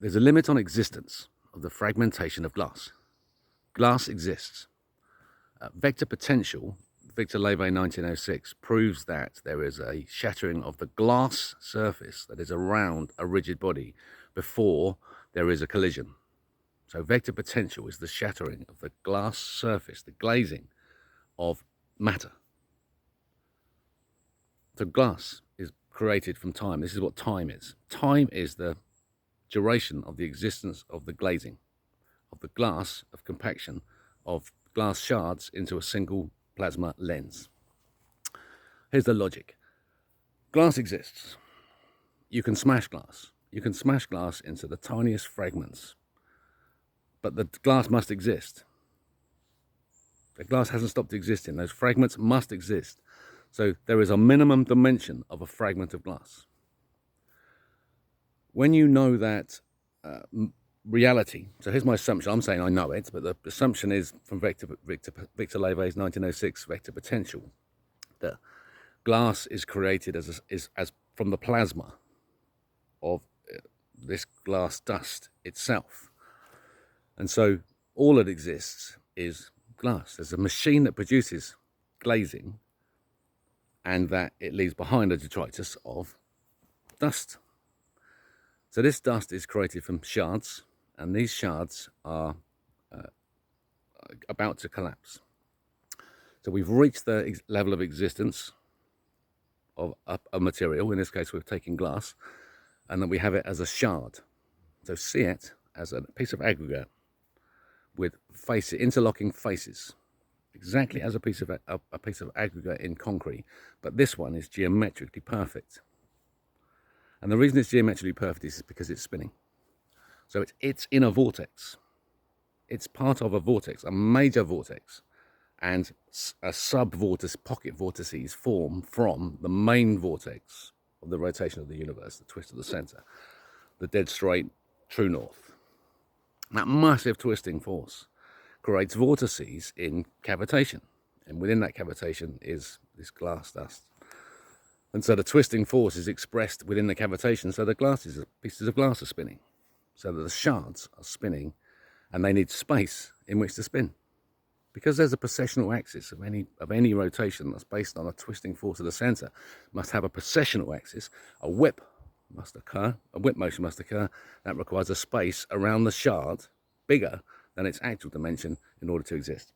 There's a limit on existence of the fragmentation of glass. Glass exists. Vector potential, Victor Levy 1906, proves that there is a shattering of the glass surface that is around a rigid body before there is a collision. So vector potential is the shattering of the glass surface, the glazing of matter. So glass is created from time. This is what time is. Time is the duration of the existence of the glazing, of the glass, of compaction, of glass shards into a single plasma lens. Here's the logic. Glass exists. You can smash glass. You can smash glass into the tiniest fragments. But the glass must exist. The glass hasn't stopped existing. Those fragments must exist. So there is a minimum dimension of a fragment of glass. When you know that reality, so here's my assumption, I'm saying I know it, but the assumption is from Victor Levy's 1906 vector potential, that glass is created as from the plasma of this glass dust itself. And so all that exists is glass. There's a machine that produces glazing, and that it leaves behind a detritus of dust. So this dust is created from shards, and these shards are about to collapse. So we've reached the level of existence of a material. In this case, we're taking glass, and then we have it as a shard. So see it as a piece of aggregate with interlocking faces, exactly as a piece of aggregate in concrete, but this one is geometrically perfect. And the reason it's geometrically perfect is because it's spinning. So it's in a vortex. It's part of a vortex, a major vortex, and a sub-vortex, pocket vortices form from the main vortex of the rotation of the universe, the twist of the center, the dead straight true north. That massive twisting force creates vortices in cavitation, and within that cavitation is this glass dust. And so the twisting force is expressed within the cavitation, so the pieces of glass are spinning, so that the shards are spinning, and they need space in which to spin. Because there's a precessional axis of any rotation that's based on a twisting force of the center, must have a precessional axis. A whip motion must occur. That requires a space around the shard bigger than its actual dimension in order to exist.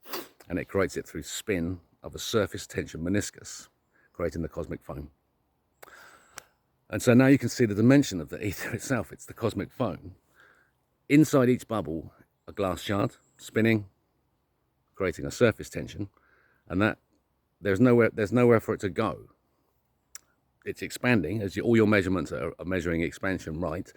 And it creates it through spin of a surface tension meniscus, creating the cosmic foam. And so now you can see the dimension of the ether itself. It's the cosmic foam. Inside each bubble, a glass shard spinning, creating a surface tension, and that there's nowhere for it to go. It's expanding, as all your measurements are measuring expansion, right?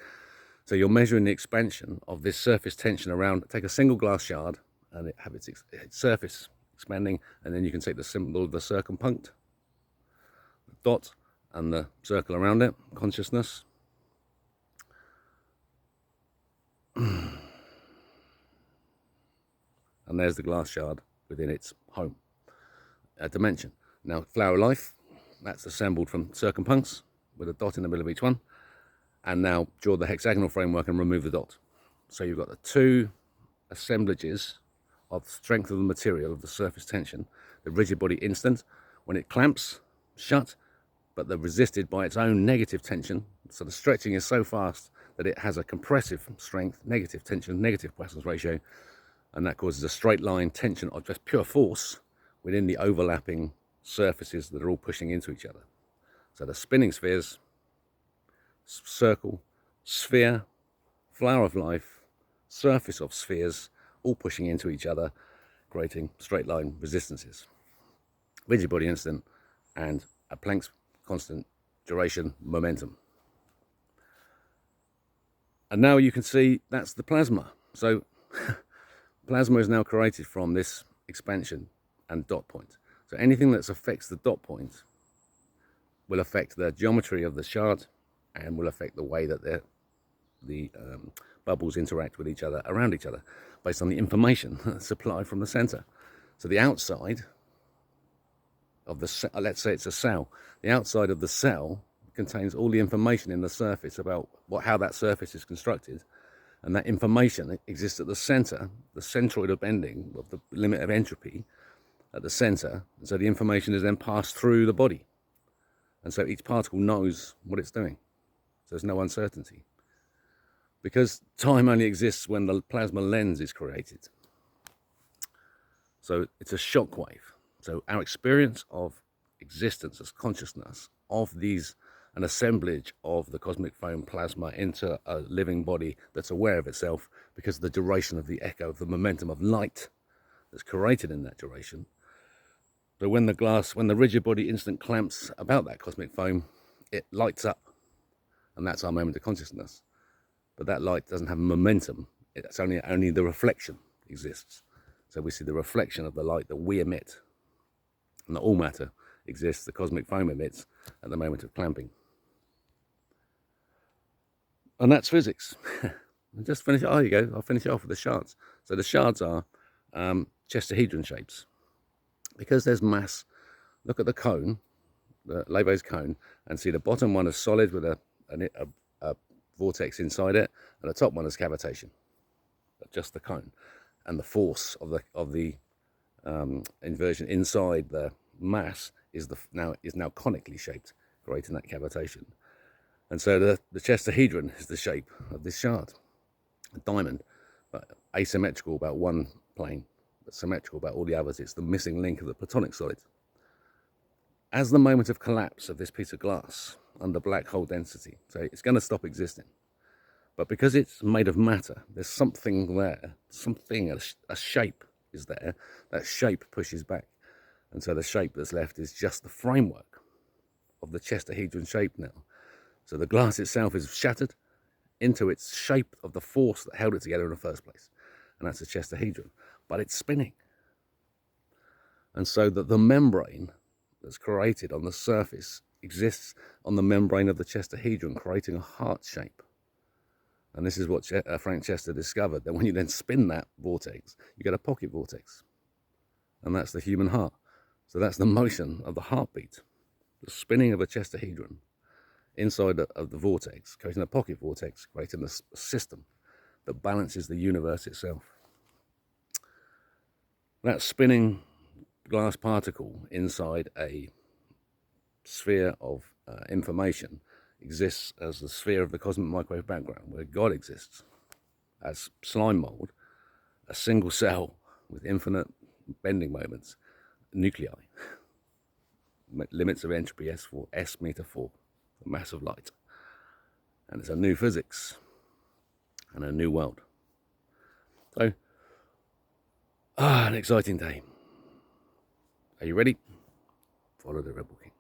So you're measuring the expansion of this surface tension around. Take a single glass shard and it have its surface expanding, and then you can take the symbol of the circumpunct, the dot, and the circle around it, consciousness. And there's the glass shard within its home dimension. Now, flower life, that's assembled from circumpuncts with a dot in the middle of each one. And now draw the hexagonal framework and remove the dot. So you've got the two assemblages of the strength of the material, of the surface tension, the rigid body instant, when it clamps shut, but they're resisted by its own negative tension. So the stretching is so fast that it has a compressive strength, negative tension, negative Poisson's ratio, and that causes a straight line tension of just pure force within the overlapping surfaces that are all pushing into each other. So the spinning spheres, circle, sphere, flower of life, surface of spheres, all pushing into each other, creating straight line resistances. Rigid body instant and a Planck's constant duration momentum. And now you can see that's the plasma. So plasma is now created from this expansion and dot point. So anything that affects the dot point will affect the geometry of the shard and will affect the way that the bubbles interact with each other, around each other, based on the information supplied from the center. So the outside of the cell, let's say it's a cell, the outside of the cell contains all the information in the surface about how that surface is constructed, And that information exists at the center, the centroid of bending of the limit of entropy at the center. And so the information is then passed through the body. And so each particle knows what it's doing. So there's no uncertainty. Because time only exists when the plasma lens is created. So it's a shock wave. So our experience of existence as consciousness of these, an assemblage of the cosmic foam plasma into a living body that's aware of itself, because of the duration of the echo, of the momentum of light that's created in that duration. So when the rigid body instant clamps about that cosmic foam, it lights up, and that's our moment of consciousness. But that light doesn't have momentum. It's only the reflection exists. So we see the reflection of the light that we emit, and that all matter exists, the cosmic foam emits at the moment of clamping. And that's physics. Just finish. Oh, you go. I'll finish it off with the shards. So the shards are Chesterhedron shapes. Because there's mass, look at the cone, the Lebesgue cone, and see the bottom one is solid with a vortex inside it, and the top one is cavitation, just the cone. And the force of the inversion inside the mass is now conically shaped, creating that cavitation. And so the Chesterhedron is the shape of this shard, a diamond, but asymmetrical about one plane, but symmetrical about all the others. It's the missing link of the platonic solid. As the moment of collapse of this piece of glass under black hole density, so it's going to stop existing. But because it's made of matter, there's something there, a shape is there. That shape pushes back. And so the shape that's left is just the framework of the Chesterhedron shape now. So the glass itself is shattered into its shape of the force that held it together in the first place. And that's a Chesterhedron. But it's spinning. And so that the membrane that's created on the surface exists on the membrane of the Chesterhedron, creating a heart shape. And this is what Frank Chester discovered, that when you then spin that vortex, you get a pocket vortex. And that's the human heart. So that's the motion of the heartbeat, the spinning of a Chesterhedron inside of the vortex, creating a pocket vortex, creating a system that balances the universe itself. That spinning glass particle inside a sphere of information exists as the sphere of the cosmic microwave background, where God exists as slime mold, a single cell with infinite bending moments, nuclei, limits of entropy S4, S meter 4, the mass of light. And it's a new physics and a new world. So, an exciting day. Are you ready? Follow the Rebel King.